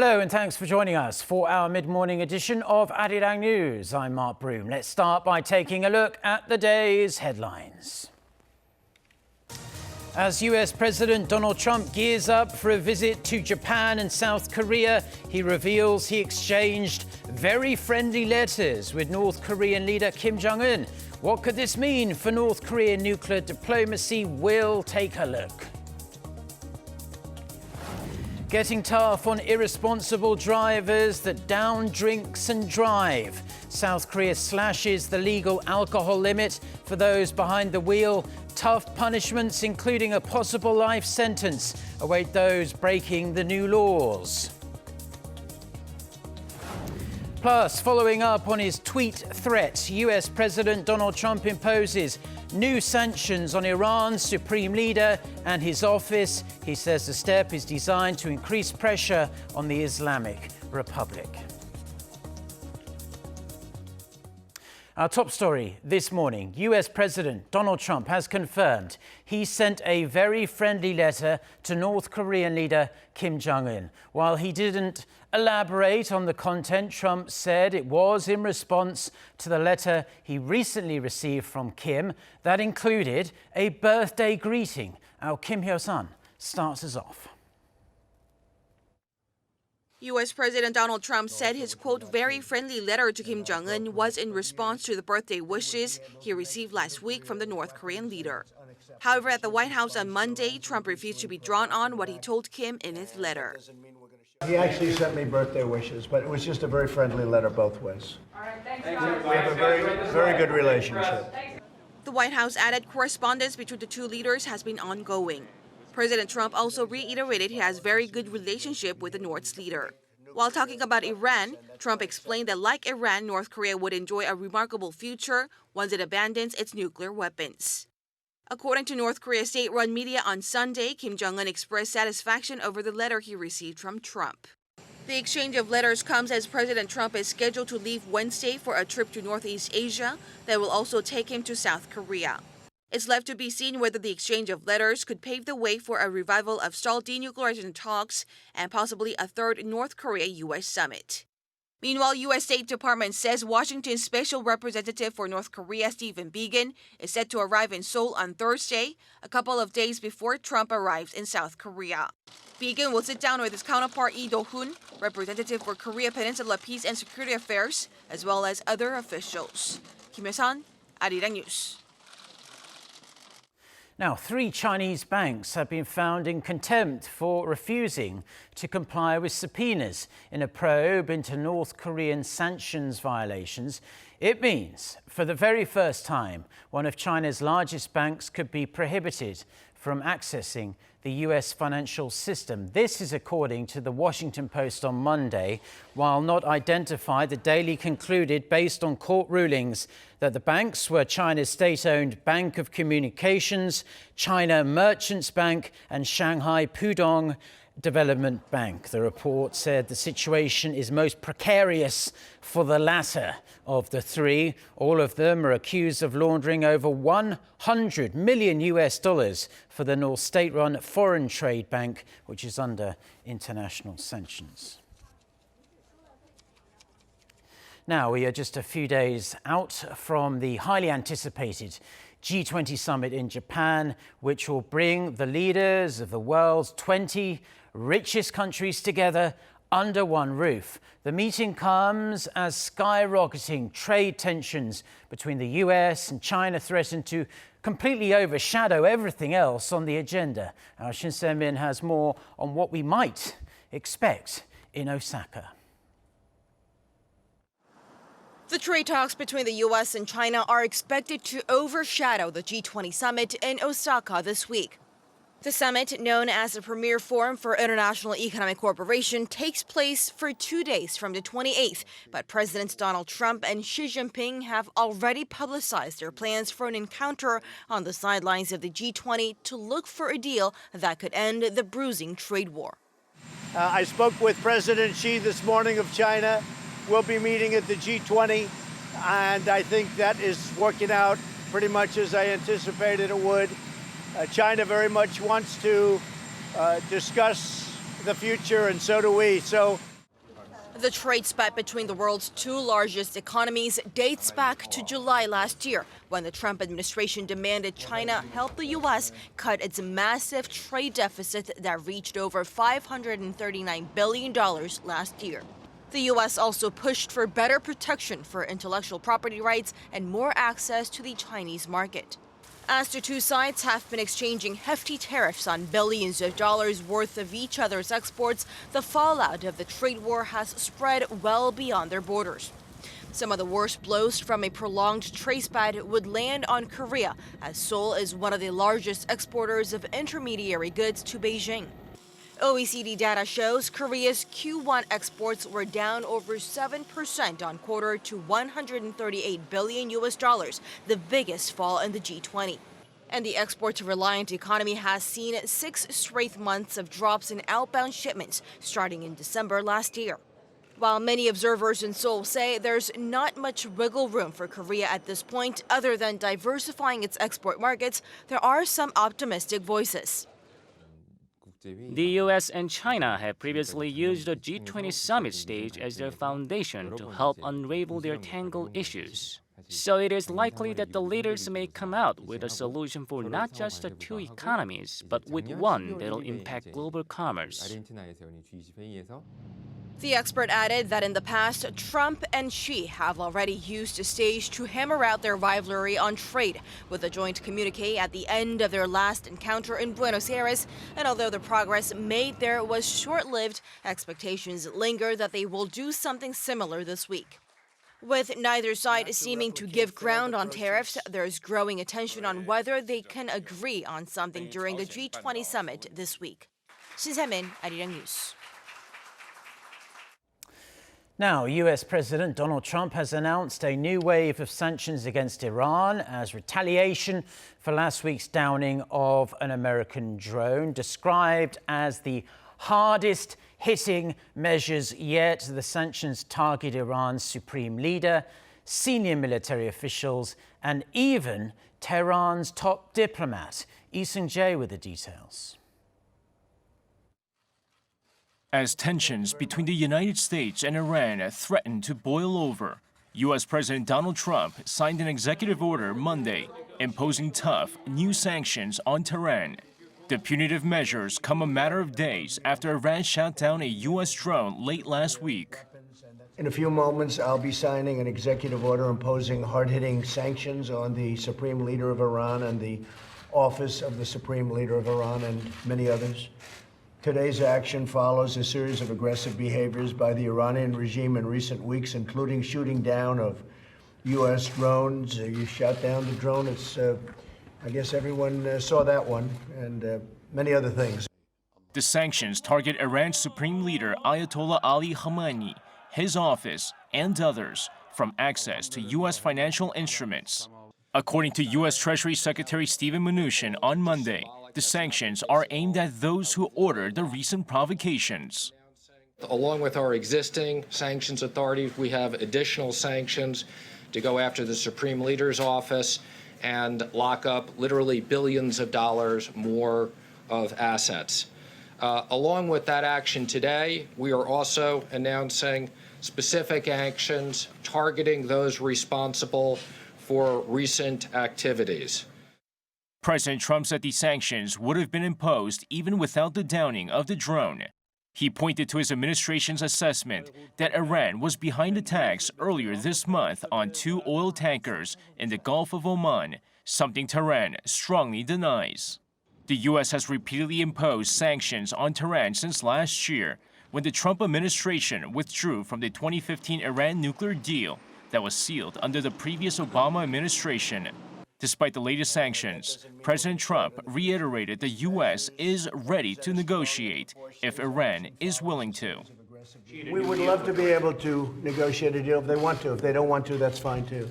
Hello and thanks for joining us for our mid-morning edition of Arirang News. I'm Mark Broom. Let's start by taking a look at the day's headlines. As US President Donald Trump gears up for a visit to Japan and South Korea, he reveals he exchanged very friendly letters with North Korean leader Kim Jong-un. What could this mean for North Korean nuclear diplomacy? We'll take a look. Getting tough on irresponsible drivers that down drinks and drive. South Korea slashes the legal alcohol limit for those behind the wheel. Tough punishments, including a possible life sentence, await those breaking the new laws. Plus, following up on his tweet threat, US President Donald Trump imposes new sanctions on Iran's supreme leader and his office. He says the step is designed to increase pressure on the Islamic Republic. Our top story this morning, US President Donald Trump has confirmed he sent a very friendly letter to North Korean leader Kim Jong-un. While he didn't elaborate on the content, Trump said it was in response to the letter he recently received from Kim that included a birthday greeting. Our Kim Hyo-sun starts us off. U.S. President Donald Trump said his, quote, very friendly letter to Kim Jong-un was in response to the birthday wishes he received last week from the North Korean leader. However, at the White House on Monday, Trump refused to be drawn on what he told Kim in his letter. He actually sent me birthday wishes, but it was just a very friendly letter both ways. All right, thanks, we have a very good relationship. The White House added correspondence between the two leaders has been ongoing. President Trump also reiterated he has very good relationship with the North's leader. While talking about Iran, Trump explained that like Iran, North Korea would enjoy a remarkable future once it abandons its nuclear weapons. According to North Korea's state-run media on Sunday, Kim Jong-un expressed satisfaction over the letter he received from Trump. The exchange of letters comes as President Trump is scheduled to leave Wednesday for a trip to Northeast Asia that will also take him to South Korea. It's left to be seen whether the exchange of letters could pave the way for a revival of stalled denuclearization talks and possibly a third North Korea-U.S. summit. Meanwhile, U.S. State Department says Washington's Special Representative for North Korea, Stephen Biegun, is set to arrive in Seoul on Thursday, a couple of days before Trump arrives in South Korea. Biegun will sit down with his counterpart Lee Do-hun, Representative for Korea Peninsula Peace and Security Affairs, as well as other officials. Kim Hyo-sun, Arirang News. Now, 3 Chinese banks have been found in contempt for refusing to comply with subpoenas in a probe into North Korean sanctions violations. It means, for the very first time, one of China's largest banks could be prohibited from accessing the U.S. financial system. This is according to the Washington Post on Monday. While not identified, the Daily concluded, based on court rulings, that the banks were China's state-owned Bank of Communications, China Merchants Bank, and Shanghai Pudong Development Bank. The report said the situation is most precarious for the latter of the 3. All of them are accused of laundering over $100 million for the North state-run Foreign Trade Bank, which is under international sanctions. Now, we are just a few days out from the highly anticipated G20 summit in Japan, which will bring the leaders of the world's 20 richest countries together under one roof. The meeting comes as skyrocketing trade tensions between the US and China threaten to completely overshadow everything else on the agenda. Our Shin Se-min has more on what we might expect in Osaka. The trade talks between the U.S. and China are expected to overshadow the G20 summit in Osaka this week. The summit, known as the Premier Forum for International Economic Cooperation, takes place for 2 days from the 28th, but Presidents Donald Trump and Xi Jinping have already publicized their plans for an encounter on the sidelines of the G20 to look for a deal that could end the bruising trade war. I spoke with President Xi this morning of China. We'll be meeting at the G20, and I think that is working out pretty much as I anticipated it would. China very much wants to discuss the future, and so do we. So The trade spat between the world's two largest economies dates back to July last year, when the Trump administration demanded China help the U.S. cut its massive trade deficit that reached over $539 billion last year. The U.S. also pushed for better protection for intellectual property rights and more access to the Chinese market. As the two sides have been exchanging hefty tariffs on billions of dollars worth of each other's exports, the fallout of the trade war has spread well beyond their borders. Some of the worst blows from a prolonged trade spat would land on Korea, as Seoul is one of the largest exporters of intermediary goods to Beijing. OECD data shows Korea's Q1 exports were down over 7% on quarter to $138 billion, the biggest fall in the G20. And the export-reliant economy has seen 6 straight months of drops in outbound shipments starting in December last year. While many observers in Seoul say there's not much wiggle room for Korea at this point other than diversifying its export markets, there are some optimistic voices. The U.S. and China have previously used the G20 summit stage as their foundation to help unravel their tangled issues. So it is likely that the leaders may come out with a solution for not just the two economies, but with one that will impact global commerce. The expert added that in the past, Trump and Xi have already used the stage to hammer out their rivalry on trade, with a joint communique at the end of their last encounter in Buenos Aires. And although the progress made there was short-lived, expectations linger that they will do something similar this week. With neither side seeming to give ground on tariffs, there's growing attention on whether they can agree on something during the G20 summit this week. 신세민, Arirang News. Now, U.S. President Donald Trump has announced a new wave of sanctions against Iran as retaliation for last week's downing of an American drone, described as the hardest hitting measures yet. The sanctions target Iran's supreme leader, senior military officials, and even Tehran's top diplomat. Lee with the details. As tensions between the United States and Iran threaten to boil over, U.S. President Donald Trump signed an executive order Monday imposing tough new sanctions on Tehran. The punitive measures come a matter of days after Iran shot down a U.S. drone late last week. In a few moments, I'll be signing an executive order imposing hard-hitting sanctions on the Supreme Leader of Iran and the Office of the Supreme Leader of Iran and many others. Today's action follows a series of aggressive behaviors by the Iranian regime in recent weeks, including shooting down of U.S. drones. You shot down the drone. I guess everyone saw that one, and many other things. The sanctions target Iran's supreme leader Ayatollah Ali Khamenei, his office, and others from access to U.S. financial instruments. According to U.S. Treasury Secretary Steven Mnuchin on Monday, the sanctions are aimed at those who ordered the recent provocations. Along with our existing sanctions authorities, we have additional sanctions to go after the Supreme Leader's office and lock up literally billions of dollars more of assets. Along with that action today, we are also announcing specific actions targeting those responsible for recent activities. President Trump said the sanctions would have been imposed even without the downing of the drone. He pointed to his administration's assessment that Iran was behind attacks earlier this month on 2 oil tankers in the Gulf of Oman, something Tehran strongly denies. The U.S. has repeatedly imposed sanctions on Tehran since last year, when the Trump administration withdrew from the 2015 Iran nuclear deal that was sealed under the previous Obama administration. Despite the latest sanctions, President Trump reiterated the U.S. is ready to negotiate if Iran is willing to. We would love to be able to negotiate a deal if they want to. If they don't want to, that's fine too.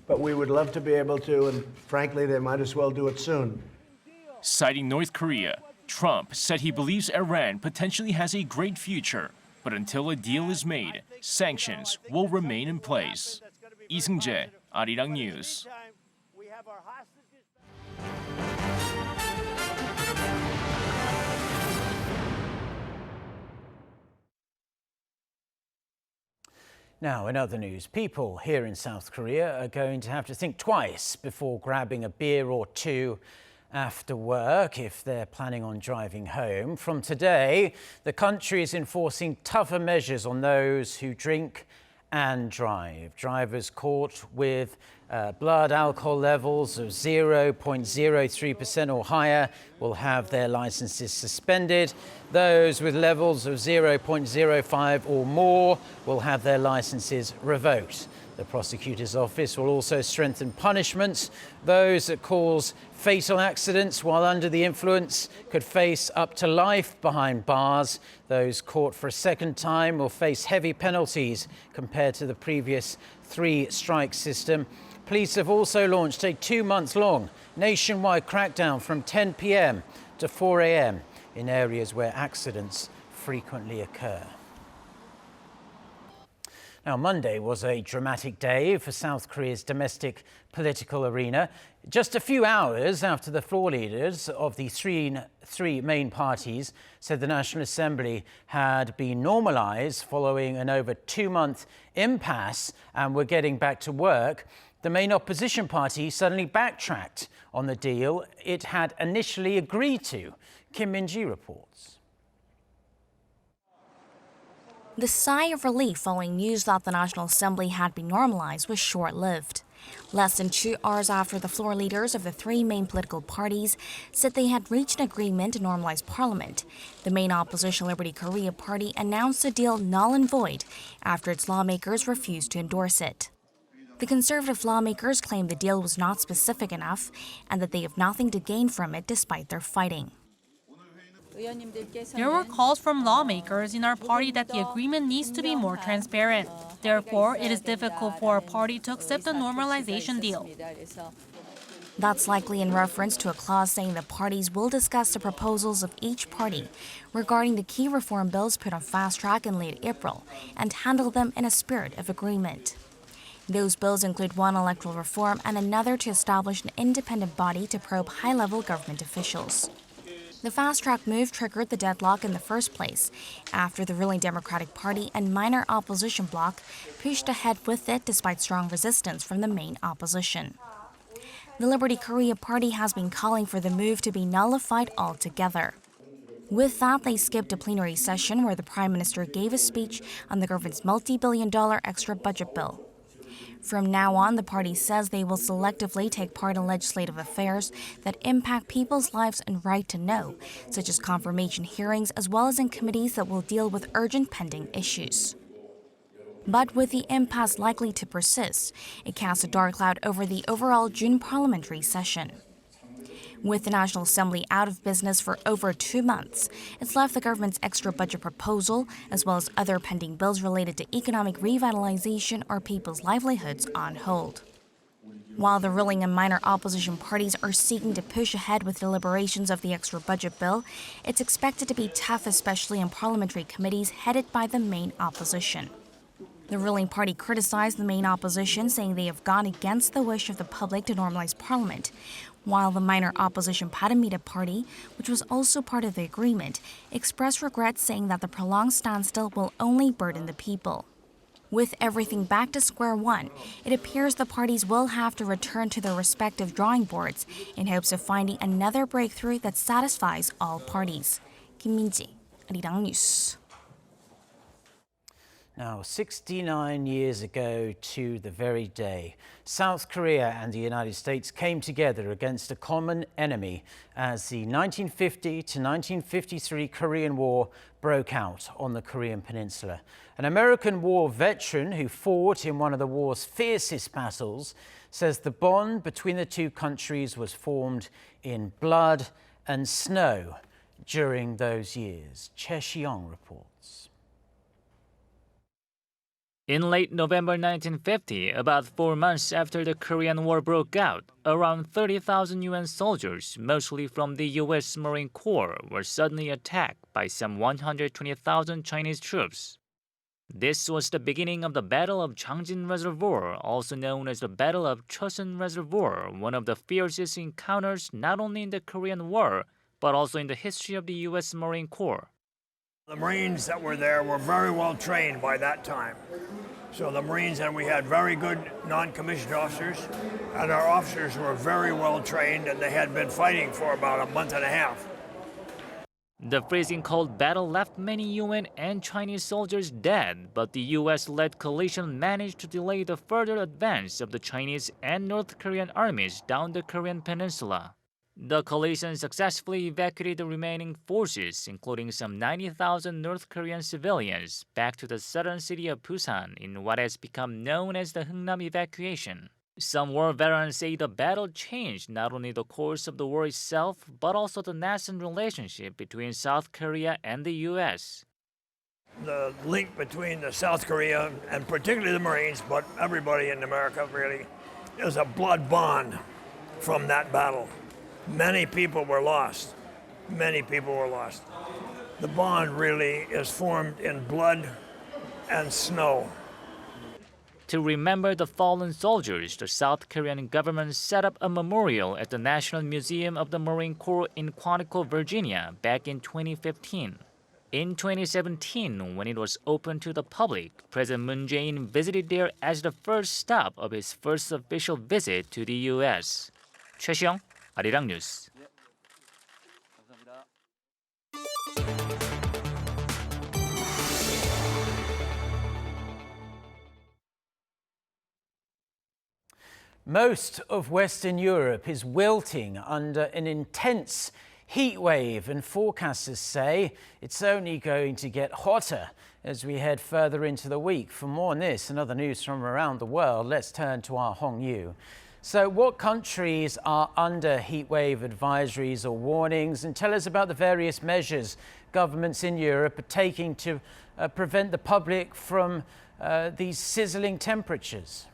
But we would love to be able to, and frankly, they might as well do it soon. Citing North Korea, Trump said he believes Iran potentially has a great future, but until a deal is made, sanctions will remain in place. Lee, Arirang News. Now, in other news, people here in South Korea are going to have to think twice before grabbing a beer or two after work if they're planning on driving home. From today, the country is enforcing tougher measures on those who drink and drive. Drivers caught with blood alcohol levels of 0.03% or higher will have their licenses suspended. Those with levels of 0.05 or more will have their licenses revoked. The prosecutor's office will also strengthen punishments. Those that cause fatal accidents while under the influence could face up to life behind bars. Those caught for a second time will face heavy penalties compared to the previous 3-strike system. Police have also launched a 2-month-long nationwide crackdown from 10 p.m. to 4 a.m. in areas where accidents frequently occur. Now, Monday was a dramatic day for South Korea's domestic political arena. Just a few hours after the floor leaders of the three main parties said the National Assembly had been normalized following an over 2-month impasse and were getting back to work, the main opposition party suddenly backtracked on the deal it had initially agreed to. Kim Min-ji reports. The sigh of relief following news that the National Assembly had been normalized was short-lived. Less than 2 hours after the floor leaders of the 3 main political parties said they had reached an agreement to normalize parliament, the main opposition Liberty Korea party announced the deal null and void after its lawmakers refused to endorse it. The conservative lawmakers claimed the deal was not specific enough and that they have nothing to gain from it despite their fighting. There were calls from lawmakers in our party that the agreement needs to be more transparent. Therefore, it is difficult for our party to accept the normalization deal. That's likely in reference to a clause saying the parties will discuss the proposals of each party regarding the key reform bills put on fast track in late April and handle them in a spirit of agreement. Those bills include one electoral reform and another to establish an independent body to probe high-level government officials. The fast-track move triggered the deadlock in the first place after the ruling Democratic Party and minor opposition bloc pushed ahead with it despite strong resistance from the main opposition. The Liberty Korea party has been calling for the move to be nullified altogether. With that, they skipped a plenary session where the Prime Minister gave a speech on the government's multi-billion-dollar extra budget bill. From now on, the party says they will selectively take part in legislative affairs that impact people's lives and right to know, such as confirmation hearings, as well as in committees that will deal with urgent pending issues. But with the impasse likely to persist, it casts a dark cloud over the overall June parliamentary session. With the National Assembly out of business for over 2 months, it's left the government's extra budget proposal, as well as other pending bills related to economic revitalization or people's livelihoods, on hold. While the ruling and minor opposition parties are seeking to push ahead with deliberations of the extra budget bill, it's expected to be tough, especially in parliamentary committees headed by the main opposition. The ruling party criticized the main opposition, saying they have gone against the wish of the public to normalize parliament, while the minor opposition Paramita party, which was also part of the agreement, expressed regret, saying that the prolonged standstill will only burden the people. With everything back to square one, it appears the parties will have to return to their respective drawing boards in hopes of finding another breakthrough that satisfies all parties. Kim Min-ji, Arirang News. Now, 69 years ago to the very day, South Korea and the United States came together against a common enemy as the 1950 to 1953 Korean War broke out on the Korean Peninsula. An American war veteran who fought in one of the war's fiercest battles says the bond between the two countries was formed in blood and snow during those years. Che Xiong reports. In late November 1950, about 4 months after the Korean War broke out, around 30,000 UN soldiers, mostly from the U.S. Marine Corps, were suddenly attacked by some 120,000 Chinese troops. This was the beginning of the Battle of Chosin Reservoir, also known as the Battle of Chosin Reservoir, one of the fiercest encounters not only in the Korean War, but also in the history of the U.S. Marine Corps. The Marines that were there were very well trained by that time. So the Marines, and we had very good non-commissioned officers, and our officers were very well trained, and they had been fighting for about a month and a half. The freezing cold battle left many UN and Chinese soldiers dead, but the U.S.-led coalition managed to delay the further advance of the Chinese and North Korean armies down the Korean peninsula. The coalition successfully evacuated the remaining forces, including some 90,000 North Korean civilians, back to the southern city of Busan in what has become known as the Hungnam evacuation. Some war veterans say the battle changed not only the course of the war itself, but also the nascent relationship between South Korea and the U.S. The link between the South Korea, and particularly the Marines, but everybody in America really, is a blood bond from that battle. Many people were lost. Many people were lost. The bond really is formed in blood and snow. To remember the fallen soldiers, the South Korean government set up a memorial at the National Museum of the Marine Corps in Quantico, Virginia, back in 2015. In 2017, when it was open to the public, President Moon Jae-in visited there as the first stop of his first official visit to the U.S. 최시영, Arirang News. Most of Western Europe is wilting under an intense heat wave, and forecasters say it's only going to get hotter as we head further into the week. For more on this and other news from around the world, let's turn to our Hong Yu. So what countries are under heat wave advisories or warnings? And tell us about the various measures governments in Europe are taking to prevent the public from these sizzling temperatures.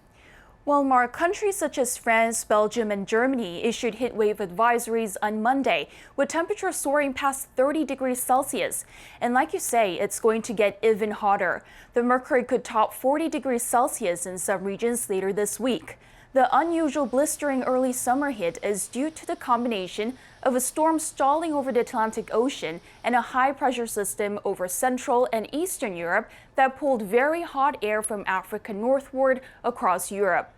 Well, Mark, countries such as France, Belgium, and Germany issued heatwave advisories on Monday, with temperatures soaring past 30 degrees Celsius. And like you say, it's going to get even hotter. The mercury could top 40 degrees Celsius in some regions later this week. The unusual blistering early summer heat is due to the combination of a storm stalling over the Atlantic Ocean and a high-pressure system over Central and Eastern Europe that pulled very hot air from Africa northward across Europe.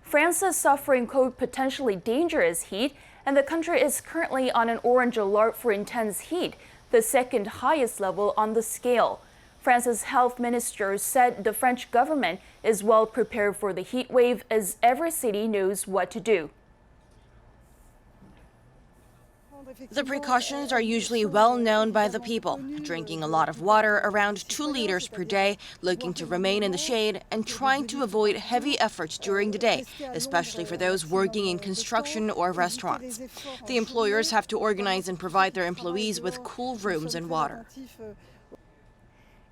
France is suffering cold, potentially dangerous heat, and the country is currently on an orange alert for intense heat, the second highest level on the scale. France's health minister said the French government is well prepared for the heat wave as every city knows what to do. The precautions are usually well known by the people, drinking a lot of water, around 2 liters per day, looking to remain in the shade, and trying to avoid heavy efforts during the day, especially for those working in construction or restaurants. The employers have to organize and provide their employees with cool rooms and water.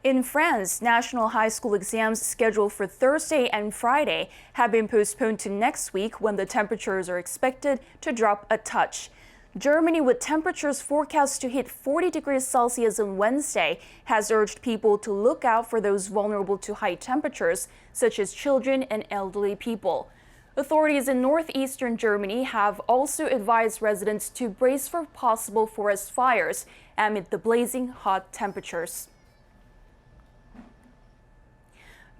In France, national high school exams scheduled for Thursday and Friday have been postponed to next week when the temperatures are expected to drop a touch. Germany, with temperatures forecast to hit 40 degrees Celsius on Wednesday, has urged people to look out for those vulnerable to high temperatures, such as children and elderly people. Authorities in northeastern Germany have also advised residents to brace for possible forest fires amid the blazing hot temperatures.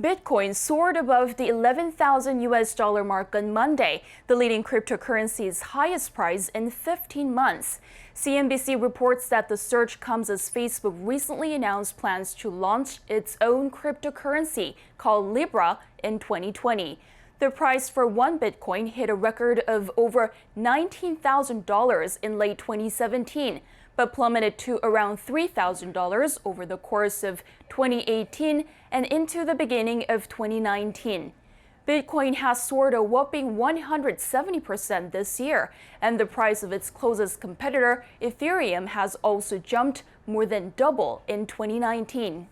Bitcoin soared above the $11,000 US mark on Monday, the leading cryptocurrency's highest price in 15 months. CNBC reports that the surge comes as Facebook recently announced plans to launch its own cryptocurrency called Libra in 2020. The price for one Bitcoin hit a record of over $19,000 in late 2017. But plummeted to around $3,000 over the course of 2018 and into the beginning of 2019. Bitcoin has soared a whopping 170% this year, and the price of its closest competitor, Ethereum, has also jumped more than double in 2019.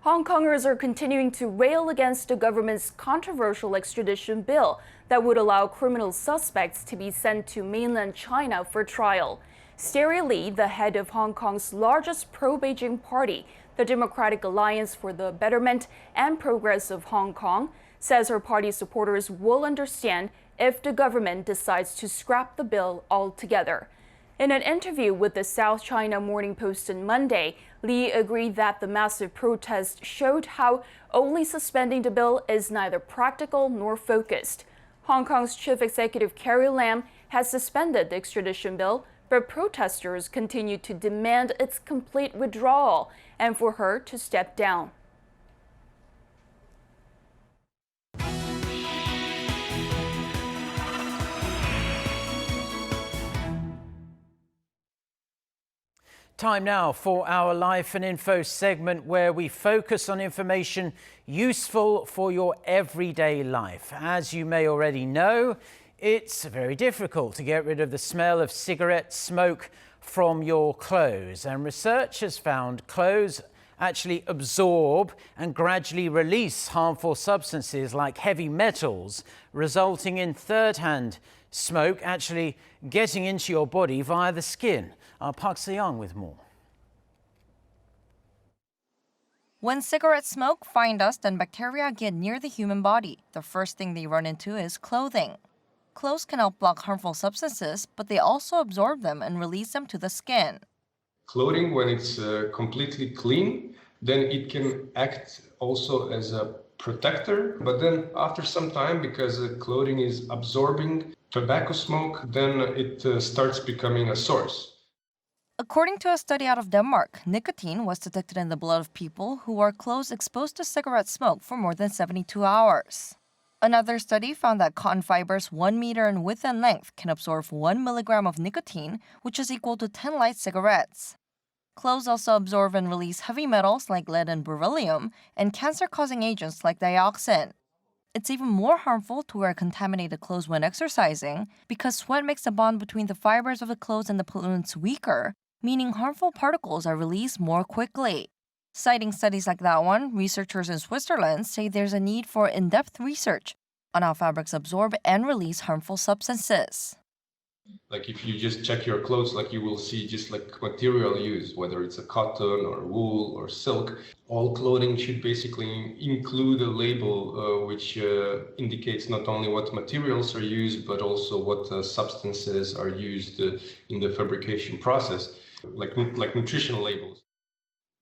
Hong Kongers are continuing to rail against the government's controversial extradition bill that would allow criminal suspects to be sent to mainland China for trial. Steri Lee, the head of Hong Kong's largest pro-Beijing party, the Democratic Alliance for the Betterment and Progress of Hong Kong, says her party supporters will understand if the government decides to scrap the bill altogether. In an interview with the South China Morning Post on Monday, Li agreed that the massive protest showed how only suspending the bill is neither practical nor focused. Hong Kong's Chief Executive Carrie Lam has suspended the extradition bill, but protesters continue to demand its complete withdrawal and for her to step down. Time now for our Life and Info segment where we focus on information useful for your everyday life. As you may already know, it's very difficult to get rid of the smell of cigarette smoke from your clothes. And research has found clothes actually absorb and gradually release harmful substances like heavy metals, resulting in third-hand smoke actually getting into your body via the skin. Park Se-young with more. When cigarette smoke, fine dust, and bacteria get near the human body, the first thing they run into is clothing. Clothes can help block harmful substances, but they also absorb them and release them to the skin. Clothing, when it's completely clean, then it can act also as a protector. But then after some time, because the clothing is absorbing tobacco smoke, then it starts becoming a source. According to a study out of Denmark, nicotine was detected in the blood of people who wore clothes exposed to cigarette smoke for more than 72 hours. Another study found that cotton fibers 1 meter in width and length can absorb 1 milligram of nicotine, which is equal to 10 light cigarettes. Clothes also absorb and release heavy metals like lead and beryllium, and cancer-causing agents like dioxin. It's even more harmful to wear contaminated clothes when exercising because sweat makes the bond between the fibers of the clothes and the pollutants weaker, meaning harmful particles are released more quickly. Citing studies like that one, researchers in Switzerland say there's a need for in-depth research on how fabrics absorb and release harmful substances. Like if you just check your clothes, like you will see just like material used, whether it's a cotton or wool or silk. All clothing should basically include a label which indicates not only what materials are used, but also what substances are used in the fabrication process, like nutritional labels.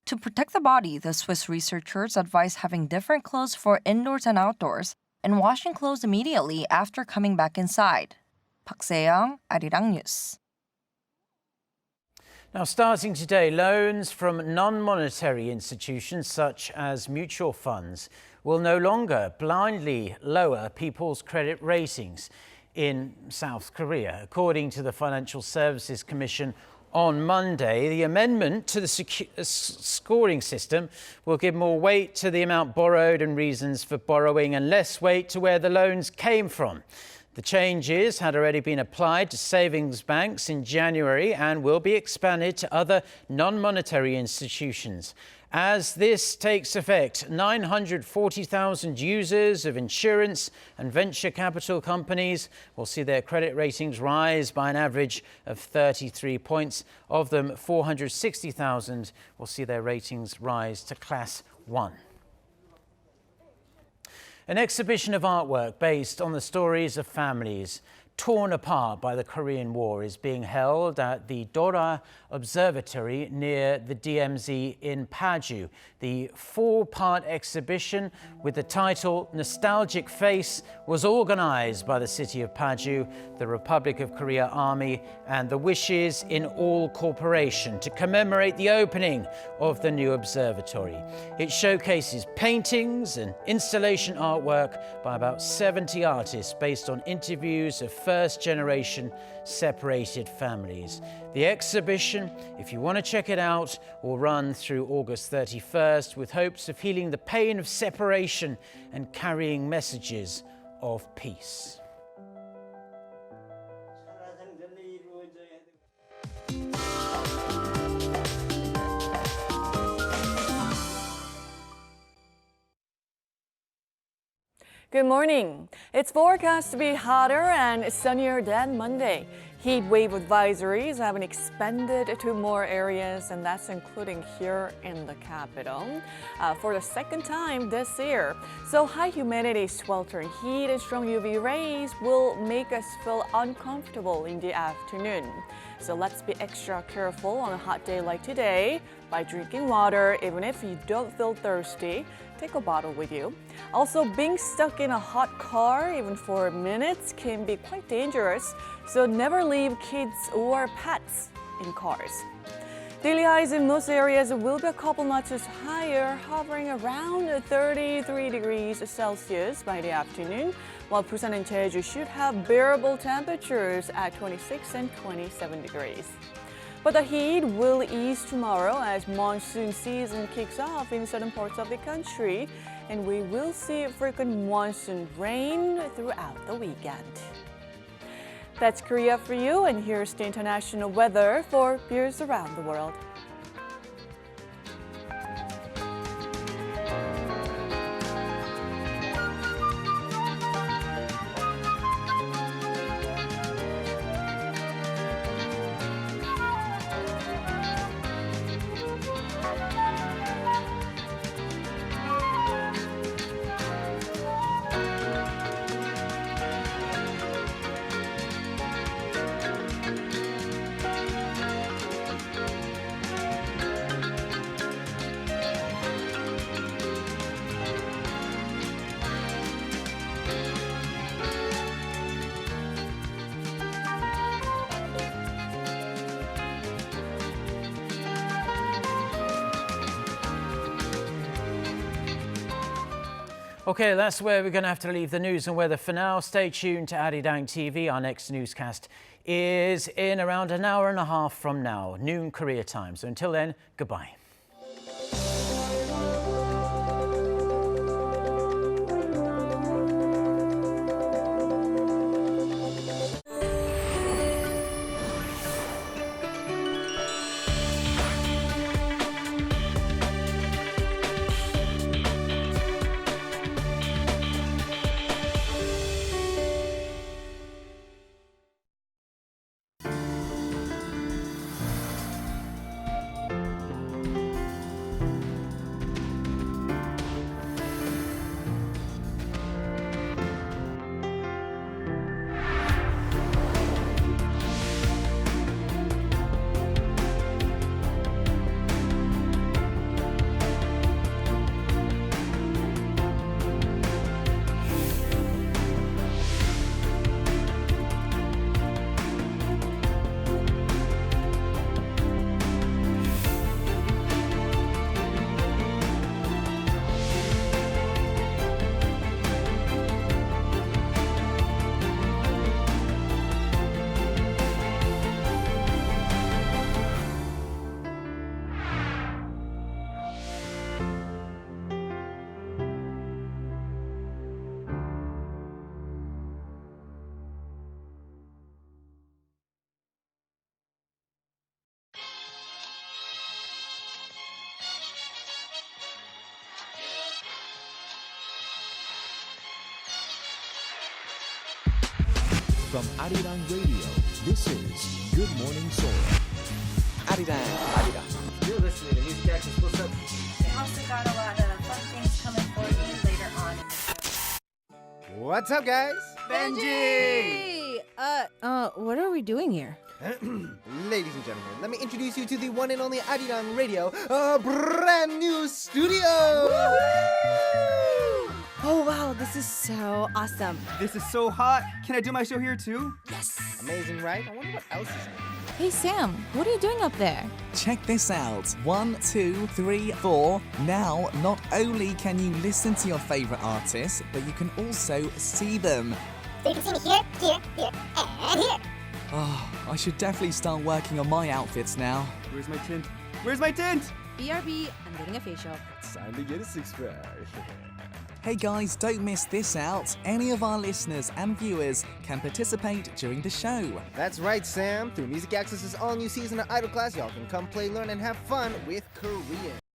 To protect the body, the Swiss researchers advise having different clothes for indoors and outdoors and washing clothes immediately after coming back inside. Park Se-young, Arirang News. Now, starting today, loans from non-monetary institutions such as mutual funds will no longer blindly lower people's credit ratings in South Korea. According to the Financial Services Commission on Monday, the amendment to the scoring system will give more weight to the amount borrowed and reasons for borrowing and less weight to where the loans came from. The changes had already been applied to savings banks in January and will be expanded to other non-monetary institutions. As this takes effect, 940,000 users of insurance and venture capital companies will see their credit ratings rise by an average of 33 points. Of them, 460,000 will see their ratings rise to Class 1. An exhibition of artwork based on the stories of families torn apart by the Korean War is being held at the Dora Observatory near the DMZ in Paju. The 4-part exhibition with the title Nostalgic Face was organized by the city of Paju, the Republic of Korea Army, and the Wishes in All Corporation to commemorate the opening of the new observatory. It showcases paintings and installation artwork by about 70 artists based on interviews of first-generation separated families. The exhibition, if you want to check it out, will run through August 31st with hopes of healing the pain of separation and carrying messages of peace. Good morning. It's forecast to be hotter and sunnier than Monday. Heat wave advisories have been expanded to more areas, and that's including here in the capital for the second time this year. So high humidity, sweltering heat, and strong UV rays will make us feel uncomfortable in the afternoon. So let's be extra careful on a hot day like today by drinking water. Even if you don't feel thirsty, take a bottle with you. Also, being stuck in a hot car even for minutes can be quite dangerous. So never leave kids or pets in cars. Daily highs in most areas will be a couple notches higher, hovering around 33 degrees Celsius by the afternoon, while Busan and Jeju should have bearable temperatures at 26 and 27 degrees. But the heat will ease tomorrow as monsoon season kicks off in southern parts of the country, and we will see frequent monsoon rain throughout the weekend. That's Korea for you, and here's the international weather for viewers around the world. Okay, that's where we're going to have to leave the news and weather for now. Stay tuned to Arirang TV. Our next newscast is in around an hour and a half from now, noon Korea time. So until then, goodbye. From Arirang Radio, this is Good Morning Seoul. Arirang. You're listening to Music Access. What's up? We also got a lot of fun things coming for you later on in the show. What's up, guys? Benji! What are we doing here? Ladies and gentlemen, let me introduce you to the one and only Arirang Radio, a brand new studio! Oh wow, this is so awesome. This is so hot. Can I do my show here too? Yes! Amazing, right? I wonder what else is happening. Hey Sam, what are you doing up there? Check this out. 1, 2, 3, 4. Now, not only can you listen to your favorite artists, but you can also see them. So you can see me here, here, here, and here. Oh, I should definitely start working on my outfits now. Where's my tint? Where's my tint? BRB, I'm getting a facial. It's time to get a six-pack. Hey guys, don't miss this out. Any of our listeners and viewers can participate during the show. That's right, Sam. Through Music Access's all-new season of Idol Class, y'all can come play, learn, and have fun with Korean.